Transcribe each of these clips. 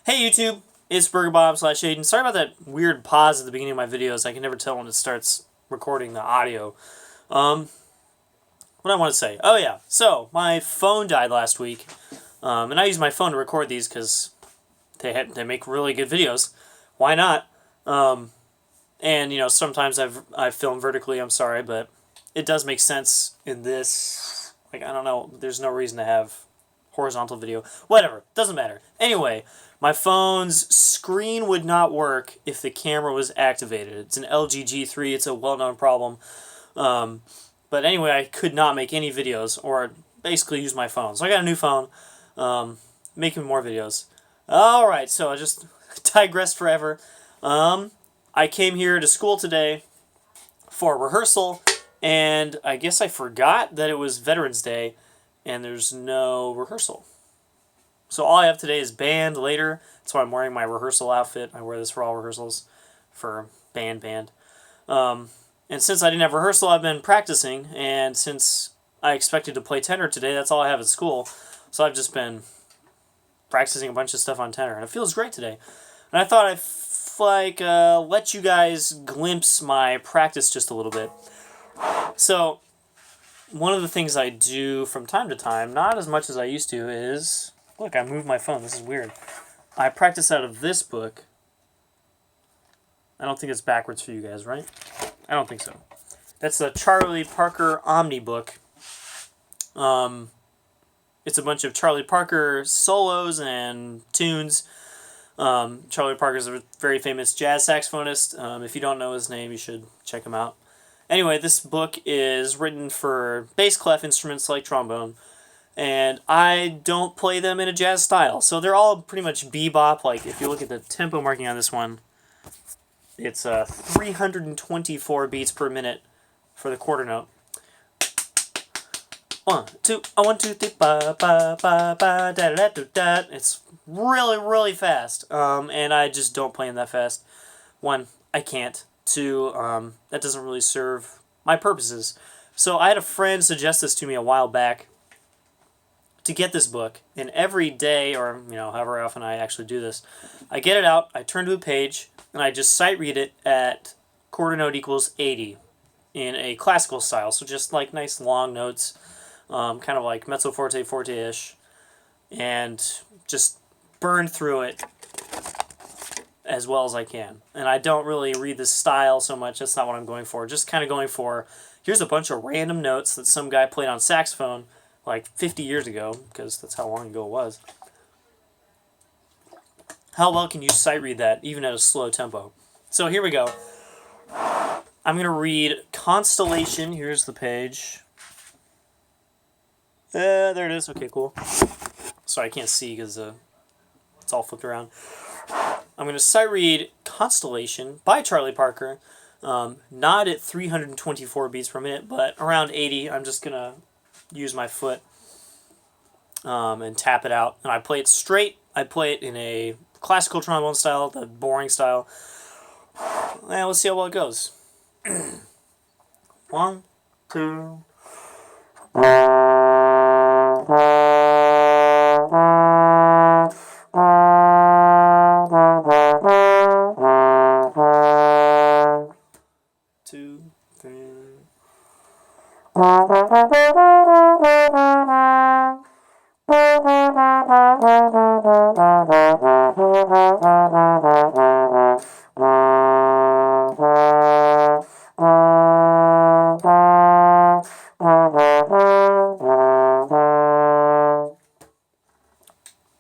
Hey YouTube, it's BurgerBob/Aiden. Sorry about that weird pause at the beginning of my videos. I can never tell when it starts recording the audio. What do I want to say? Oh yeah, so my phone died last week, and I use my phone to record these because they make really good videos. Why not? And you know, sometimes I film vertically. I'm sorry, but it does make sense in this. Like, I don't know. There's no reason to have horizontal video. Whatever, doesn't matter. Anyway, my phone's screen would not work if the camera was activated. It's an LG G3. It's a well-known problem. But anyway, I could not make any videos or basically use my phone. So I got a new phone, making more videos. Alright, so I just digressed forever. I came here to school today for rehearsal, and I guess I forgot that it was Veterans Day, and there's no rehearsal. So all I have today is band later. That's why I'm wearing my rehearsal outfit. I wear this for all rehearsals for band. And since I didn't have rehearsal, I've been practicing. And since I expected to play tenor today, that's all I have at school. So I've just been practicing a bunch of stuff on tenor. And it feels great today. And I thought I'd let you guys glimpse my practice just a little bit. So one of the things I do from time to time, not as much as I used to, is... Look, I moved my phone. This is weird. I practice out of this book. I don't think it's backwards for you guys, right? I don't think so. That's the Charlie Parker Omni book. It's a bunch of Charlie Parker solos and tunes. Charlie Parker's a very famous jazz saxophonist. If you don't know his name, you should check him out. Anyway, this book is written for bass clef instruments like trombone. And I don't play them in a jazz style. So they're all pretty much bebop. Like, if you look at the tempo marking on this one, it's 324 beats per minute for the quarter note. 1, 2, 1, 2, 3, ba, ba, ba, ba, da, da, da, da. It's really, really fast. And I just don't play them that fast. 1, I can't. 2, that doesn't really serve my purposes. So I had a friend suggest this to me a while back, to get this book, and every day, or you know, however often I actually do this, I get it out, I turn to a page, and I just sight read it at quarter note equals 80 in a classical style. So just like nice long notes, kind of like mezzo forte, forte-ish, and just burn through it as well as I can. And I don't really read the style so much. That's not what I'm going for. Just kind of going for, here's a bunch of random notes that some guy played on saxophone like 50 years ago, because that's how long ago it was. How well can you sight read that, even at a slow tempo? So here we go. I'm going to read Constellation. Here's the page. There it is. Okay, cool. Sorry, I can't see because it's all flipped around. I'm going to sight read Constellation by Charlie Parker. Not at 324 beats per minute, but around 80. I'm just going to use my foot and tap it out. And I play it straight. I play it in a classical trombone style, the boring style. And let's see how well it goes. 1, 2... Two, three.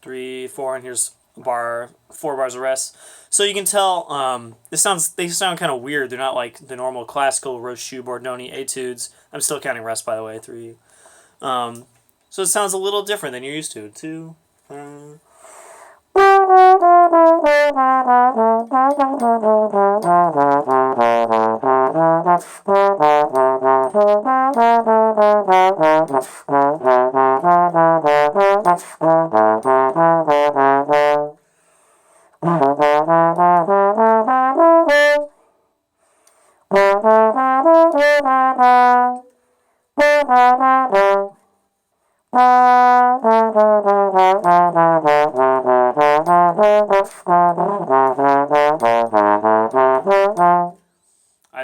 Three, four, and here's a bar, 4 bars of rest. So you can tell they sound kind of weird. They're not like the normal classical Roche Bordoni etudes. I'm still counting rest, by the way. 3. So it sounds a little different than you're used to. 2. 3.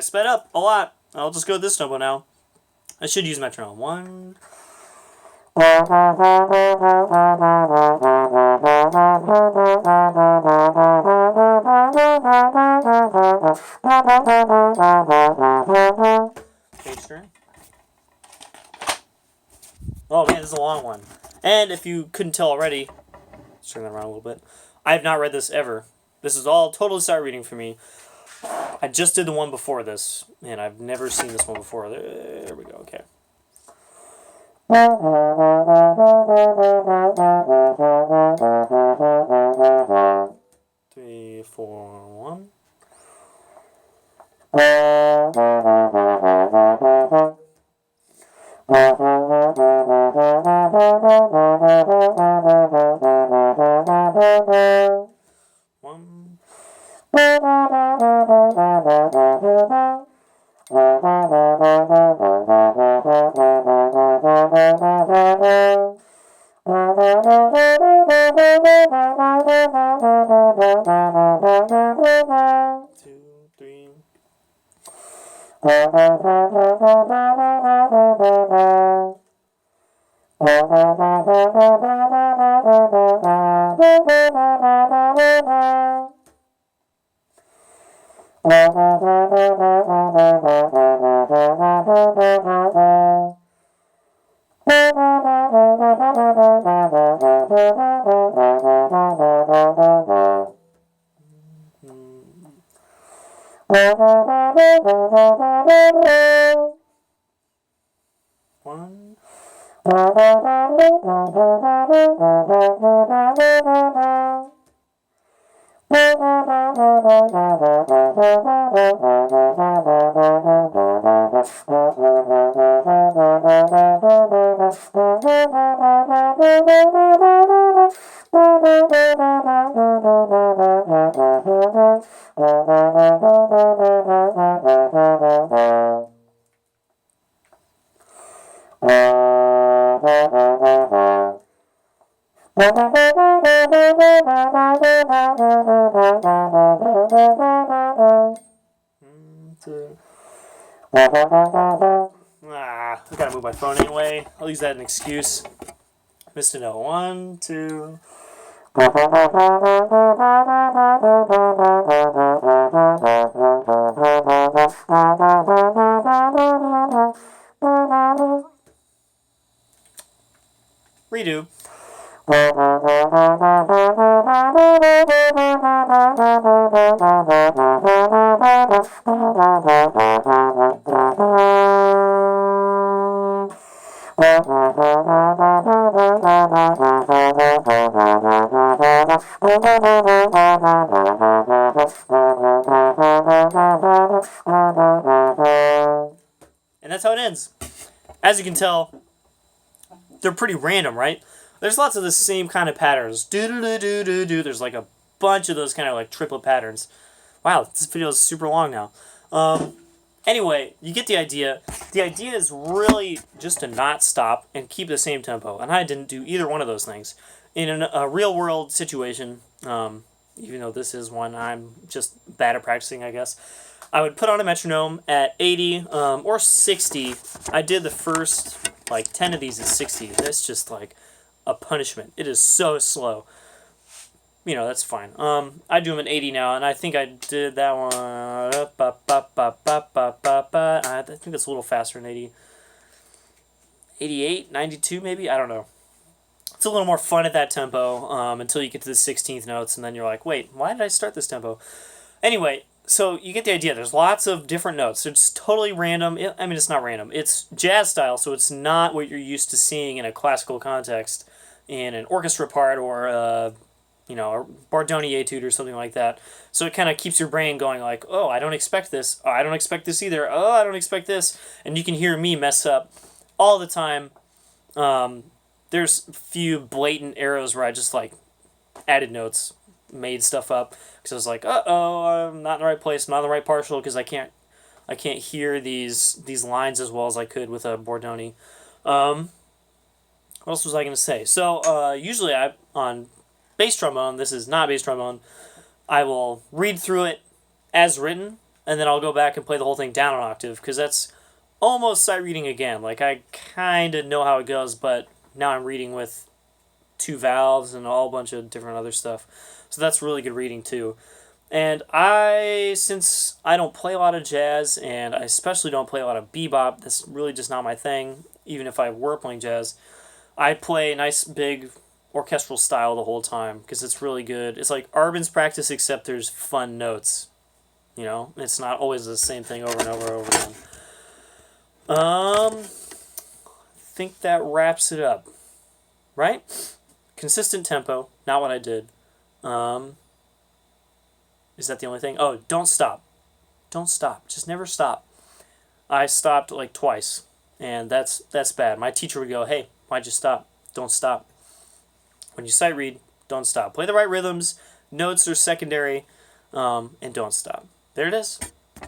sped up a lot. I'll just go with this tempo now. I should use metronome. 1. Page turn. Oh man, this is a long one. And if you couldn't tell already, let's turn that around a little bit. I have not read this ever. This is all totally sight reading for me. I just did the one before this, and I've never seen this one before. There we go, okay. 3, 4, 1. I gotta move my phone anyway. I'll use that as an excuse. Missed a note. 1, 2. Redo. And that's how it ends. As you can tell, they're pretty random, right? There's lots of the same kind of patterns. Do-do-do-do-do-do. There's like a bunch of those kind of like triplet patterns. Wow, this video is super long now. Anyway, you get the idea. The idea is really just to not stop and keep the same tempo. And I didn't do either one of those things. In a real-world situation, even though this is one I'm just bad at practicing, I guess, I would put on a metronome at 80 or 60. I did the first, like, 10 of these at 60. That's just, like, a punishment. It is so slow. You know, that's fine. I do them at 80 now, and I think I did that one. I think it's a little faster than 80. 88, 92 maybe? I don't know. It's a little more fun at that tempo until you get to the 16th notes, and then you're like, wait, why did I start this tempo? Anyway, so you get the idea. There's lots of different notes. It's totally random. I mean, it's not random. It's jazz style, so it's not what you're used to seeing in a classical context in an orchestra part or you know, a Bardoni etude or something like that. So it kind of keeps your brain going like, oh, I don't expect this. Oh, I don't expect this either. Oh, I don't expect this. And you can hear me mess up all the time. There's a few blatant arrows where I just like added notes, made stuff up because I was like, uh-oh, I'm not in the right place, I'm not in the right partial because I can't hear these lines as well as I could with a Bordoni. What else was I going to say? So usually on bass trombone, this is not bass trombone, I will read through it as written, and then I'll go back and play the whole thing down an octave, because that's almost sight reading again. Like, I kind of know how it goes, but now I'm reading with 2 valves and a whole bunch of different other stuff. So that's really good reading too. And since I don't play a lot of jazz, and I especially don't play a lot of bebop, that's really just not my thing, even if I were playing jazz, I play a nice big orchestral style the whole time, because it's really good. It's like Arben's practice, except there's fun notes. You know, it's not always the same thing over and over and over again. I think that wraps it up. Right? Consistent tempo, not what I did. Is that the only thing? Oh, don't stop. Don't stop. Just never stop. I stopped like twice, and that's bad. My teacher would go, "Hey, why'd you stop? Don't stop. When you sight read, don't stop. Play the right rhythms. Notes are secondary, and don't stop." There it is.